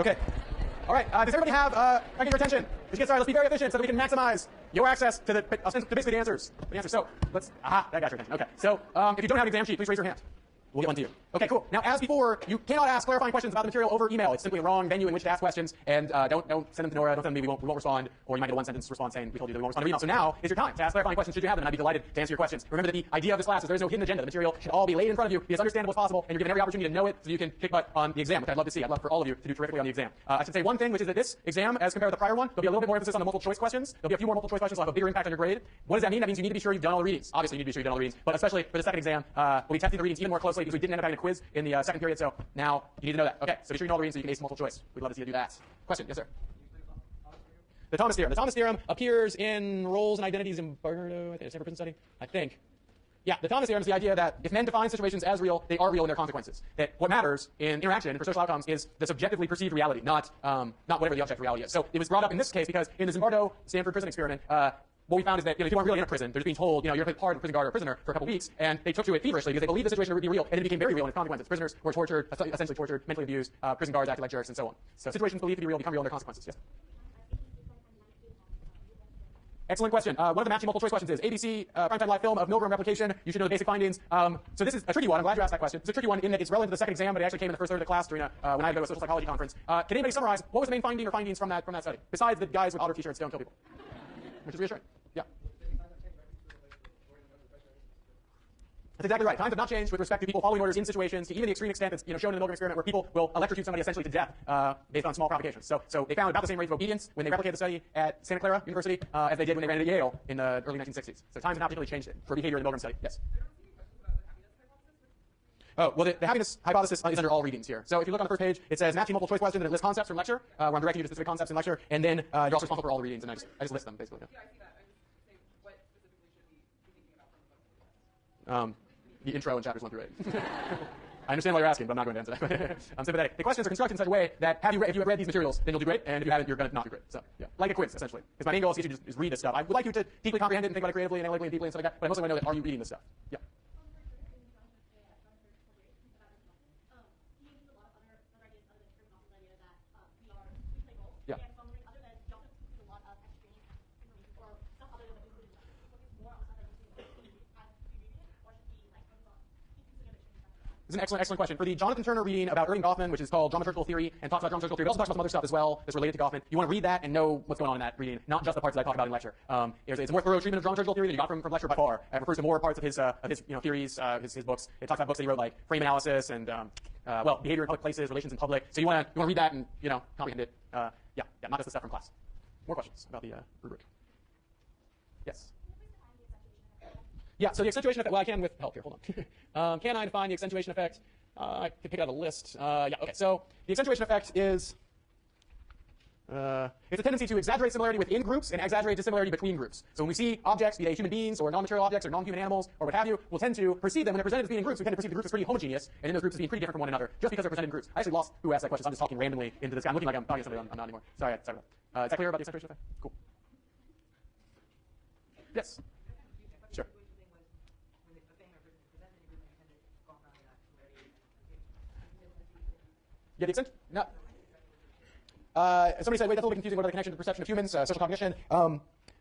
Okay. All right. Does everybody have, can I get your attention? Let's get started. Let's be very efficient so that we can maximize your access to basically the answers. So that got your attention. Okay. So if you don't have an exam sheet, please raise your hand. We'll get one to you. Okay, cool. Now, as before, you cannot ask clarifying questions about the material over email. It's simply a wrong venue in which to ask questions. And don't send them to Nora. Don't send them to me. We won't respond. Or you might get a one-sentence response saying we told you that we won't respond to email. So now is your time to ask clarifying questions should you have them. And I'd be delighted to answer your questions. Remember that the idea of this class is there is no hidden agenda. The material should all be laid in front of you, be as understandable as possible, and you're given every opportunity to know it so you can kick butt on the exam, which I'd love to see. I'd love for all of you to do terrifically on the exam. I should say one thing, which is that this exam, as compared to the prior one, there'll be a little bit more emphasis on the multiple choice questions. There'll be a few more multiple choice questions, so it'll have a bigger impact on your grade. What does that mean? That means you need to be sure you've done all the readings. Obviously, you need to be sure you've done all the readings, but especially for the second exam, we'll be testing the readings even more closely because we didn't end up having a quiz in the second period, so now you need to know that. Okay, so be sure you know all the readings so you can ace multiple choice. We'd love to see you do that. Question? Yes, sir. The Thomas theorem. The Thomas theorem appears in Roles and Identities in Bardo, I think it's Stanford Prison Study, I think. Yeah, the Thomas theorem is the idea that if men define situations as real, they are real in their consequences. That what matters in interaction for social outcomes is the subjectively perceived reality, not whatever the object reality is. So it was brought up in this case because in the Zimbardo Stanford prison experiment, what we found is that people aren't really in a prison. They're just being told, you're going to play part of a prison guard or a prisoner for a couple weeks, and they took to it feverishly because they believed the situation would be real, and it became very real in its consequences. Prisoners were tortured, essentially tortured, mentally abused, prison guards acted like jerks, and so on. So situations believed to be real become real in their consequences. Yes? Excellent question. One of the matching multiple choice questions is ABC primetime live film of Milgram replication. You should know the basic findings. So this is a tricky one. I'm glad you asked that question. It's a tricky one in that it's relevant to the second exam, but it actually came in the first third of the class during when I had to go to a social psychology conference. Can anybody summarize what was the main finding or findings from that study? Besides the guys with otter t-shirts don't kill people, which is reassuring. Yeah. That's exactly right. Times have not changed with respect to people following orders in situations to even the extreme extent that's shown in the Milgram experiment where people will electrocute somebody essentially to death based on small provocations. So they found about the same rate of obedience when they replicated the study at Santa Clara University as they did when they ran it at Yale in the early 1960s. So times have not particularly changed for behavior in the Milgram study. Yes. Oh, well, the happiness hypothesis is under all readings here. So if you look on the first page, it says matching multiple choice question, and it lists concepts from lecture, where I'm directing you to specific concepts in lecture, and then you're also responsible for all the readings, and I just list them, basically. Yeah, I see that. I'm just saying what specifically should we be thinking about from the book? The intro in chapters 1 through 8. I understand why you're asking, but I'm not going to answer that. I'm sympathetic. The questions are constructed in such a way that if you have read these materials, then you'll do great, and if you haven't, you're going to not do great. So, yeah, like a quiz, essentially. Because my main goal is to just read this stuff. I would like you to deeply comprehend it and think about it creatively and analytically and deeply and stuff like that, but I mostly want to know that are you reading this stuff? Yeah. Yeah. It's an excellent question. For the Jonathan Turner reading about Erving Goffman, which is called Dramaturgical Theory, and talks about dramaturgical theory, but also talks about some other stuff as well that's related to Goffman, you want to read that and know what's going on in that reading, not just the parts that I talk about in lecture. It's a more thorough treatment of dramaturgical theory than you got from lecture by far. It refers to more parts of his theories, his books. It talks about books that he wrote like frame analysis and behavior in public places, relations in public. So you want to read that and comprehend it. Not just the stuff from class. More questions about the rubric? Yes. Yeah, so the accentuation effect, well, I can with help here, hold on. Can I define the accentuation effect? I can pick out a list. Okay, so the accentuation effect is, it's a tendency to exaggerate similarity within groups and exaggerate dissimilarity between groups. So when we see objects, be they human beings or non-material objects or non-human animals or what have you, we'll tend to perceive them when they're presented as being in groups. We tend to perceive the groups as pretty homogeneous and in those groups as being pretty different from one another just because they're presented in groups. I actually lost who asked that question, so I'm just talking randomly into this guy. I'm looking like I'm talking to somebody, I'm not anymore. Sorry about that. Is that clear about the accentuation effect? Cool. Yes. Sure. Yeah, the extent? No. Somebody said, wait, that's a little bit confusing. What are the connection to perception of humans, social cognition? No,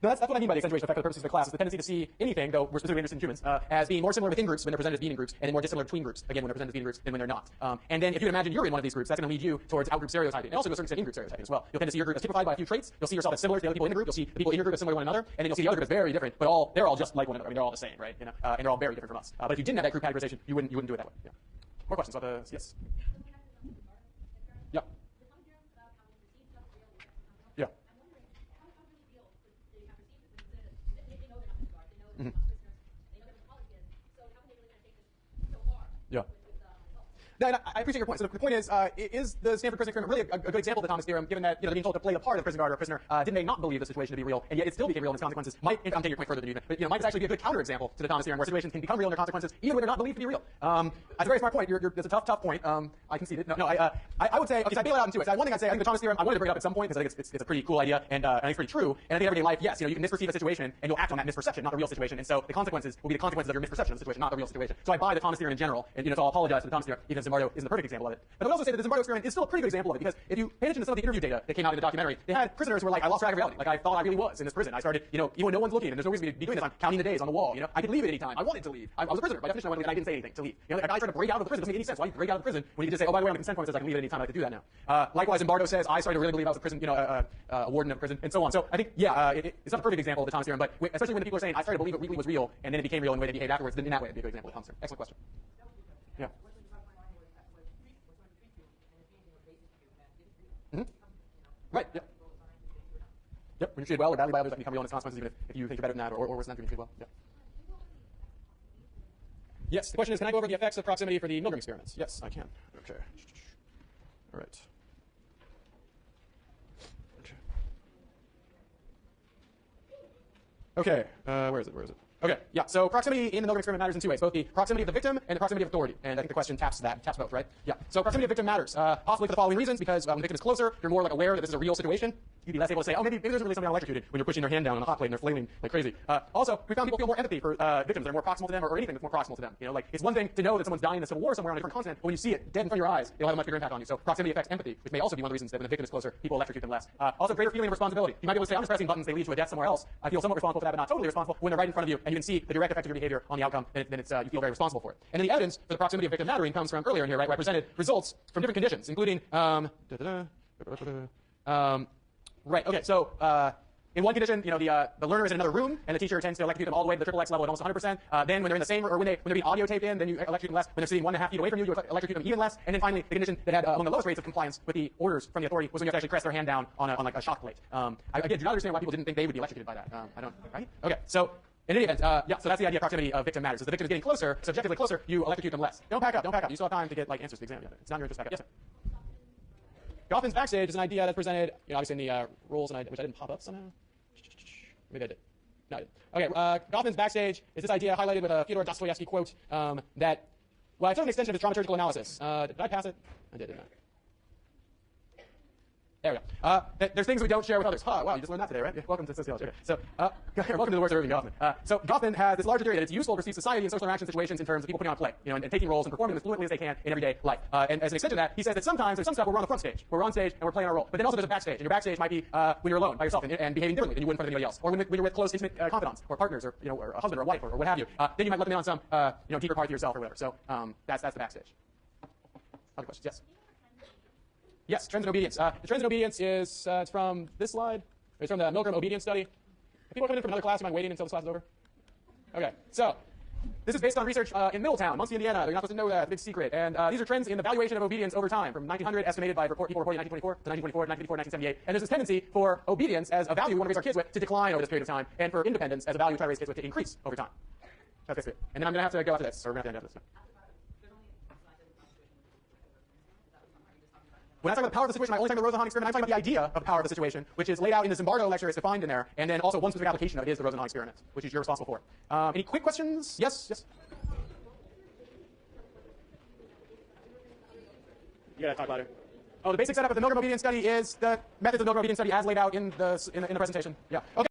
that's what I mean by the accentuation effect for the purposes of the class. It's the tendency to see anything, though we're specifically interested in humans, as being more similar within groups when they're presented as being in groups, and then more dissimilar between groups, again, when they're presented as being in groups than when they're not. And then if you imagine you're in one of these groups, that's going to lead you towards out-group stereotyping, and also to a certain extent in-group stereotyping as well. You'll tend to see your group as typified by a few traits. You'll see yourself as similar to the other people in the group. You'll see the people in your group as similar to one another, and then you'll see the other group as very different, but they're all just like one another. I mean, they're all the same, right? And they're all very different from us. But if you didn't have that group categorization, you wouldn't do it that way. Yeah. More questions about the yes? Yeah. Yeah. Mm-hmm. Yeah. No, I appreciate your point. So the point is the Stanford prison experiment really a good example of the Thomas theorem, given that they're being told to play the part of a prison guard or a prisoner, didn't they not believe the situation to be real, and yet it still became real in its consequences? I'm taking your point further than you, but might actually be a good counterexample to the Thomas theorem, where situations can become real in their consequences, even when they're not believed to be real. That's a very smart point. It's a tough point. I concede it. I would say, okay, so I bail it out in two ways. One thing I'd say, I think the Thomas theorem, I wanted to bring it up at some point because I think it's a pretty cool idea, and I think it's pretty true. And I think everyday life, yes, you can misperceive a situation and you'll act on that misperception, not the real situation. And so the consequences will be the consequences of your misperception of the situation, not the real situation. So I buy the Thomas theorem in general, and so I'll apologize for the Thomas theorem, even if it's Zimbardo isn't the perfect example of it. But I would also say that the Zimbardo experiment is still a pretty good example of it, because if you pay attention to some of the interview data that came out in the documentary, they had prisoners who were like, I lost track of reality. Like, I thought I really was in this prison. I started, even when no one's looking and there's no reason to be doing this, I'm counting the days on the wall. I could leave at any time. I wanted to leave. I was a prisoner. By definition, I wanted to leave, and I didn't say anything to leave. Like, I tried to break out of the prison. It doesn't make any sense. Why do you break out of the prison when you can just say, oh, by the way, on the consent form it says I can leave at any time. I can do that now. Likewise, Zimbardo says, I started to really believe I was a prison, a warden of prison, and so on. So I think, yeah, it's not a perfect example of the Thomas theorem, but especially when the people are saying, I started to believe it really was real, and then it became real in the way they behaved afterwards, then in that way, it'd be a good example of the Thomas theorem. Excellent question. Yeah. Mm-hmm. Right, yeah. Yep, when you're treated well or badly by others, that can become real in its consequences, even if you think you're better than that, or worse than that, you're treated well. Yeah. Yes, the question is, can I go over the effects of proximity for the Milgram experiments? Yes, I can. Okay. All right. Okay, where is it? Okay, yeah, so proximity in the Milgram experiment matters in two ways, both the proximity of the victim and the proximity of authority. And I think the question taps both, right? Yeah, so proximity of victim matters, possibly for the following reasons, because when the victim is closer, you're more like aware that this is a real situation. You'd be less able to say, oh, maybe there's really somebody electrocuted when you're pushing their hand down on a hot plate and they're flailing like crazy. Also, we found people feel more empathy for victims that are more proximal to them, or anything that's more proximal to them. Like, it's one thing to know that someone's dying in a civil war somewhere on a different continent, but when you see it dead in front of your eyes, it'll have a much bigger impact on you. So proximity affects empathy, which may also be one of the reasons that when the victim is closer, people electrocute them less. Also, greater feeling of responsibility. You might be able to say, I'm just pressing buttons, they lead to a death somewhere else. I feel somewhat responsible for that, but not totally responsible. When they're right in front of you, and you can see the direct effect of your behavior on the outcome, then it's you feel very responsible for it. And then the evidence for the proximity of victim mattering comes from earlier in here, right, where I presented results from different conditions, including right. Okay. So in one condition, the learner is in another room, and the teacher tends to electrocute them all the way to the triple X level at almost 100%. Then when they're in the same, or when they're being audio taped in, then you electrocute them less. When they're sitting 1.5 feet away from you, you electrocute them even less. And then finally, the condition that had among the lowest rates of compliance with the orders from the authority was when you have to actually press their hand down on like a shock plate. Again, do not understand why people didn't think they would be electrocuted by that. I don't. Right? Okay. So. In any event, yeah, so that's the idea of proximity of victim matters. As the victim is getting closer, subjectively closer, you electrocute them less. Don't pack up. You still have time to get answers to the exam. Yeah, it's not your interest to pack up. Yes, sir. Goffman's backstage is an idea that's presented, obviously in the rules, which I didn't pop up somehow. Maybe I did. No, I didn't. Okay, Goffman's backstage is this idea highlighted with a Fyodor Dostoevsky quote that, well, it's an extension of his dramaturgical analysis. Did I pass it? I didn't I? There we go. There's things we don't share with others. Wow, you just learned that today, right? Yeah, welcome to sociology. Okay, so, welcome to the works of Irving Goffman. So Goffman has this larger theory that it's useful to perceive society and social interaction situations in terms of people putting on play, and taking roles and performing as fluently as they can in everyday life. And as an extension of that, he says that sometimes there's some stuff where we're on the front stage, where we're on stage and we're playing our role. But then also there's a backstage, and your backstage might be when you're alone by yourself and behaving differently than you would in front of anybody else, or when you're with close, intimate confidants, or partners, or or a husband or a wife, or what have you. Then you might let them in on some deeper part of yourself or whatever. So that's the backstage. Other questions? Yes. Yes, trends in obedience. The trends in obedience is it's from this slide. It's from the Milgram obedience study. If people are coming in from another class, you mind waiting until this class is over? Okay, so this is based on research in Middletown, Muncie, Indiana. They're not supposed to know that. It's a big secret. And these are trends in the valuation of obedience over time, from 1900, estimated by people reporting in 1924, to 1924, 1978. And there's this tendency for obedience as a value we want to raise our kids with to decline over this period of time, and for independence as a value we try to raise kids with to increase over time. That's basically it. And then I'm going to have to go after this, or we're going to have to end after this. When I talk about the power of the situation, I only talk about the Rosenhan experiment. I'm talking about the idea of the power of the situation, which is laid out in the Zimbardo lecture. It's defined in there. And then also one specific application of it is the Rosenhan experiment, which is you're responsible for. Any quick questions? Yes? Yes? You gotta talk louder. Oh, the basic setup of the Milgram obedience study is the methods of the Milgram obedience study as laid out in the presentation. Yeah. Okay.